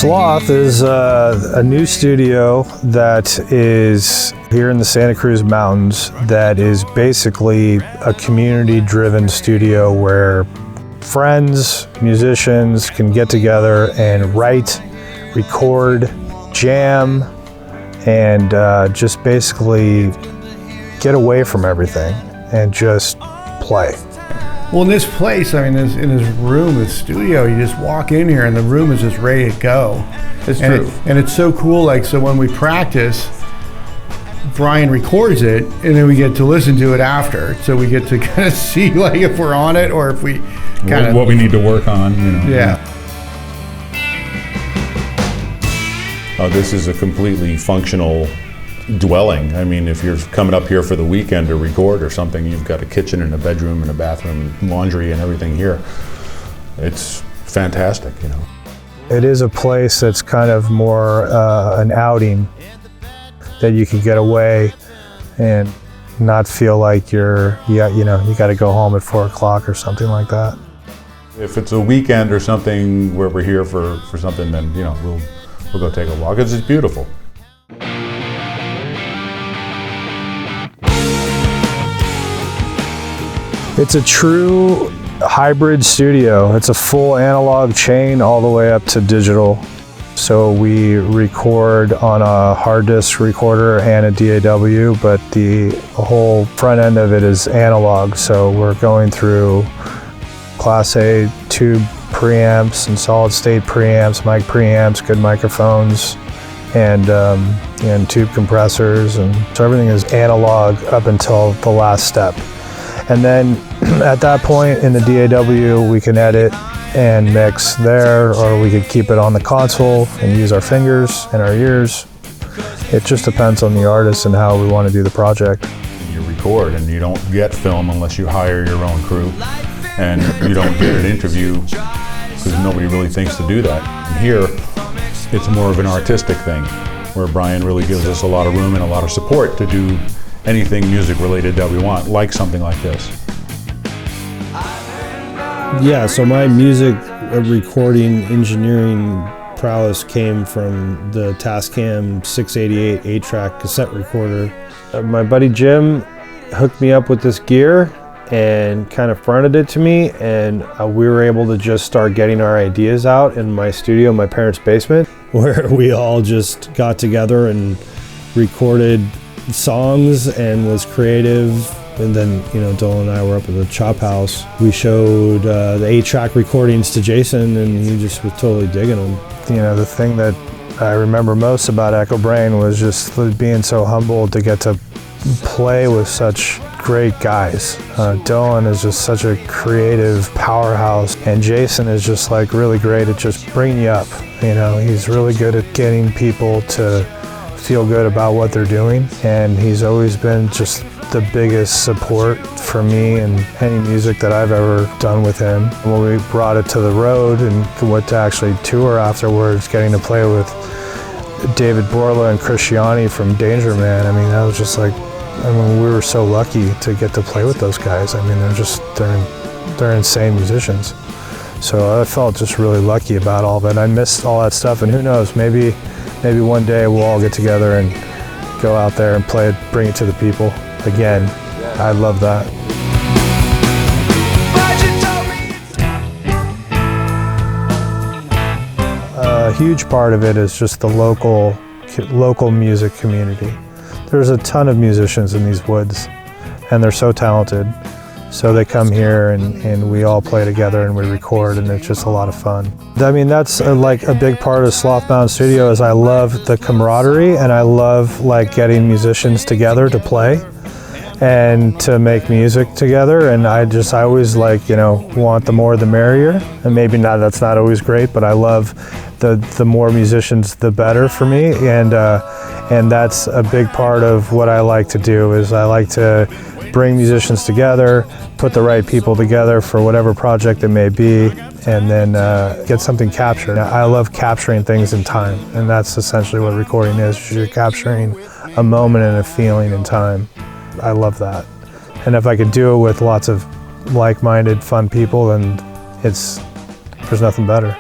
Sloth is a new studio that is here in the Santa Cruz Mountains that is basically a community-driven studio where friends, musicians can get together and write, record, jam, and just basically get away from everything and just play. Well, in this place, I mean, in this room, this studio, you just walk in here and the room is just ready to go. It's true. And it's so cool, like, so when we practice, Brian records it and then we get to listen to it after. So we get to kind of see, like, if we're on it or if we kind of... What we need to work on, you know. Yeah. This is a completely functional dwelling. I mean, if you're coming up here for the weekend to record or something, you've got a kitchen and a bedroom and a bathroom, laundry and everything here. It's fantastic, you know. It is a place that's kind of more an outing that you can get away and not feel like you got to go home at 4 o'clock or something like that. If it's a weekend or something where we're here for something, then, you know, we'll go take a walk. It's beautiful. It's a true hybrid studio. It's a full analog chain all the way up to digital. So we record on a hard disk recorder and a DAW, but the whole front end of it is analog. So we're going through Class A tube preamps and solid state preamps, mic preamps, good microphones, and tube compressors. And so everything is analog up until the last step. And then at that point in the DAW, we can edit and mix there, or we could keep it on the console and use our fingers and our ears. It just depends on the artist and how we want to do the project. You record and you don't get film unless you hire your own crew, and you don't get an interview because nobody really thinks to do that. And here, it's more of an artistic thing where Brian really gives us a lot of room and a lot of support to do anything music related that we want, like something like this. Yeah, so my music recording engineering prowess came from the Tascam 688 8-track cassette recorder. My buddy Jim hooked me up with this gear and kind of fronted it to me, and we were able to just start getting our ideas out in my studio, my parents' basement, where we all just got together and recorded songs and was creative. And then, you know, Dylan and I were up at the Chop House. We showed the 8-track recordings to Jason, and he just was totally digging them. You know, the thing that I remember most about Echo Brain was just being so humbled to get to play with such great guys. Dylan is just such a creative powerhouse, and Jason is just like really great at just bringing you up. You know, he's really good at getting people to feel good about what they're doing, and he's always been just the biggest support for me and any music that I've ever done with him. When we brought it to the road and went to actually tour afterwards, getting to play with David Borla and Christiani from Danger Man, I mean, that was just like, I mean, we were so lucky to get to play with those guys. I mean, they're insane musicians. So I felt just really lucky about all of it. I missed all that stuff, and who knows, maybe one day we'll all get together and go out there and play it, bring it to the people again. I love that. A huge part of it is just the local music community. There's a ton of musicians in these woods, and they're so talented. So they come here and we all play together and we record, and it's just a lot of fun. I mean, that's like a big part of Sloth Mountain Studio is I love the camaraderie, and I love like getting musicians together to play and to make music together. And I always like, you know, want the more the merrier. And maybe that's not always great, but I love the more musicians the better for me. And that's a big part of what I like to do is I like to bring musicians together, put the right people together for whatever project it may be, and then get something captured. I love capturing things in time, and that's essentially what recording is. You're capturing a moment and a feeling in time. I love that. And if I could do it with lots of like-minded, fun people, then there's nothing better.